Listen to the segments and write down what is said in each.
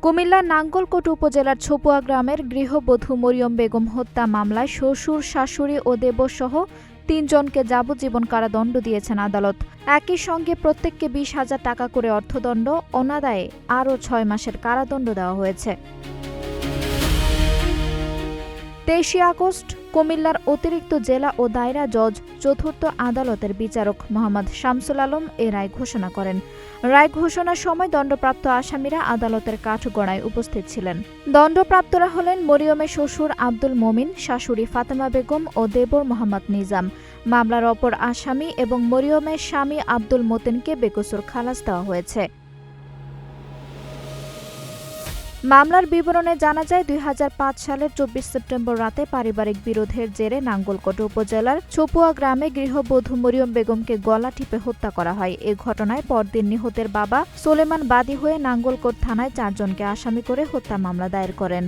কুমিল্লার নাঙ্গলকোট উপজেলার ছপুয়া গ্রামের গৃহবধূ মরিয়ম বেগম হত্যা মামলায় শ্বশুর, শাশুড়ি ও দেবরসহ ৩ জনকে যাবজ্জীবন কারাদণ্ড দিয়েছেন আদালত। একই সঙ্গে প্রত্যেককে ২০,০০০ টাকা করে অর্থদণ্ড, অনাদায়ে আরও ৬ মাসের কারাদণ্ড দেওয়া হয়েছে। ২৩ আগস্ট কুমিল্লার অতিরিক্ত জেলা ও দায়রা জজ চতুর্থ আদালতের বিচারক মোহাম্মদ শামসুল আলম এ রায় ঘোষণা করেন। রায় ঘোষণার সময় দণ্ডপ্রাপ্ত আসামিরা আদালতের কাঠগড়ায় উপস্থিত ছিলেন। দণ্ডপ্রাপ্তরা হলেন মরিয়মের শ্বশুর আব্দুল মোমিন, শাশুড়ি ফাতেমা বেগম ও দেবর মোহাম্মদ নিজাম। মামলার অপর আসামি এবং মরিয়মের স্বামী আব্দুল মতিনকে বেকসুর খালাস দেওয়া হয়েছে। মামলার বিবরণে জানা যায়, ২০০৫ সালের ২৪ সেপ্টেম্বর রাতে পারিবারিক বিরোধের জেরে নাঙ্গলকোট উপজেলার ছপুয়া গ্রামে গৃহবধূ মরিয়ম বেগমকে গলা টিপে হত্যা করা হয়। এ ঘটনায় পরদিন নিহতের বাবা সোলেমান বাদী হয়ে নাঙ্গলকোট থানায় ৪ জনকে আসামি করে হত্যা মামলা দায়ের করেন।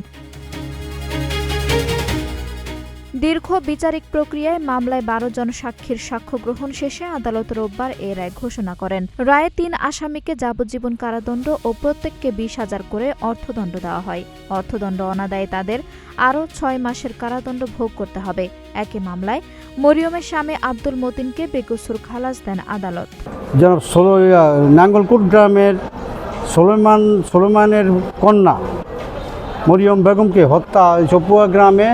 দীর্ঘ বিচারিক প্রক্রিয়ায় মামলায় ১২ জন সাক্ষীর সাক্ষ্য গ্রহণ শেষে আদালত রোববার এ রায় ঘোষণা করেন। রায়ে ৩ আসামিকে যাবজ্জীবন কারাদণ্ড ও প্রত্যেককে ২০,০০০ করে অর্থদণ্ড দেওয়া হয়। অর্থদণ্ড অনাদায়ে তাদের আরও ৬ মাসের কারাদণ্ড ভোগ করতে হবে। একই মামলায় মরিয়মের স্বামী আব্দুল মতিনকে বেকসুর খালাস দেন আদালত। নাঙ্গলকোট গ্রামের সোলেমানের কন্যা মরিয়ম বেগমকে হত্যা ছপুয়া গ্রামে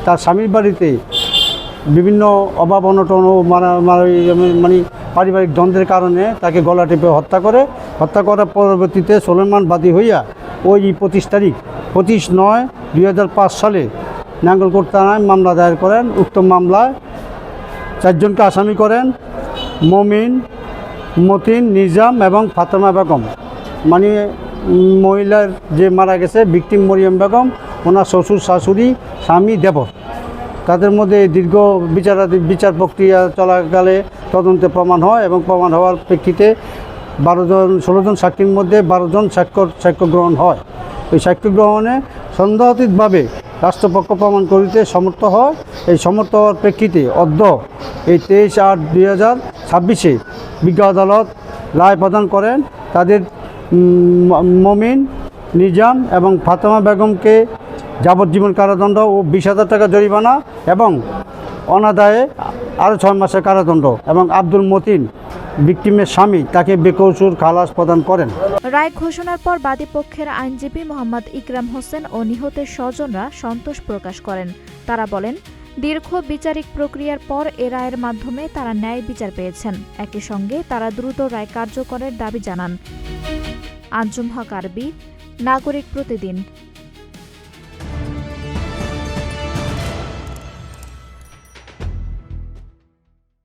তার স্বামীর বাড়িতে বিভিন্ন অভাব অনটন ও মানে পারিবারিক দ্বন্দ্বের কারণে তাকে গলা টিপে হত্যা করার পরবর্তীতে সোলেমান বাদী হইয়া ওই ২৫ তারিখ ২৫/৯/২০০৫ সালে নাঙ্গলকোট থানায় মামলা দায়ের করেন। উক্ত মামলায় ৪ জনকে আসামি করেন: মমিন, মতিন, নিজাম এবং ফাতেমা বেগম। মানে মহিলার যে মারা গেছে ভিকটিম মরিয়ম বেগম, ওনার শ্বশুর, শাশুড়ি, স্বামী, দেবর। তাদের মধ্যে দীর্ঘ বিচার প্রক্রিয়া চলাকালে তদন্তে প্রমাণ হয় এবং প্রমাণ হওয়ার প্রেক্ষিতে ১৬ জন সাক্ষীর মধ্যে ১২ জন সাক্ষ্য গ্রহণ হয়। ওই সাক্ষ্য গ্রহণে সন্দেহাতীতভাবে রাষ্ট্রপক্ষ প্রমাণ করিতে সমর্থ হয়। এই সমর্থ হওয়ার প্রেক্ষিতে এই ২৩/৮/২০২৬ বিজ্ঞ আদালত রায় প্রদান করেন। তাদের মমিন, নিজাম এবং ফাতেমা বেগমকে যাবজ্জীবন কারাদণ্ড ও ২০,০০০ টাকা জরিমানা এবং অনাদায়ে আরও ৬ মাসের কারাদণ্ড, এবং আব্দুল মতিন ভিকটিমের স্বামী তাকে বেকসুর খালাস প্রদান করেন। রায় ঘোষণার পর বাদীপক্ষের আইনজীবী মোহাম্মদ ইকরাম হোসেন ও নিহতের স্বজনরা সন্তোষ প্রকাশ করেন। তারা বলেন, দীর্ঘ বিচারিক প্রক্রিয়ার পর এ রায়ের মাধ্যমে তারা ন্যায় বিচার পেয়েছেন। একই সঙ্গে তারা দ্রুত রায় কার্যকরের দাবি জানান। আঞ্জুম হক আরবি, নাগরিক প্রতিদিন।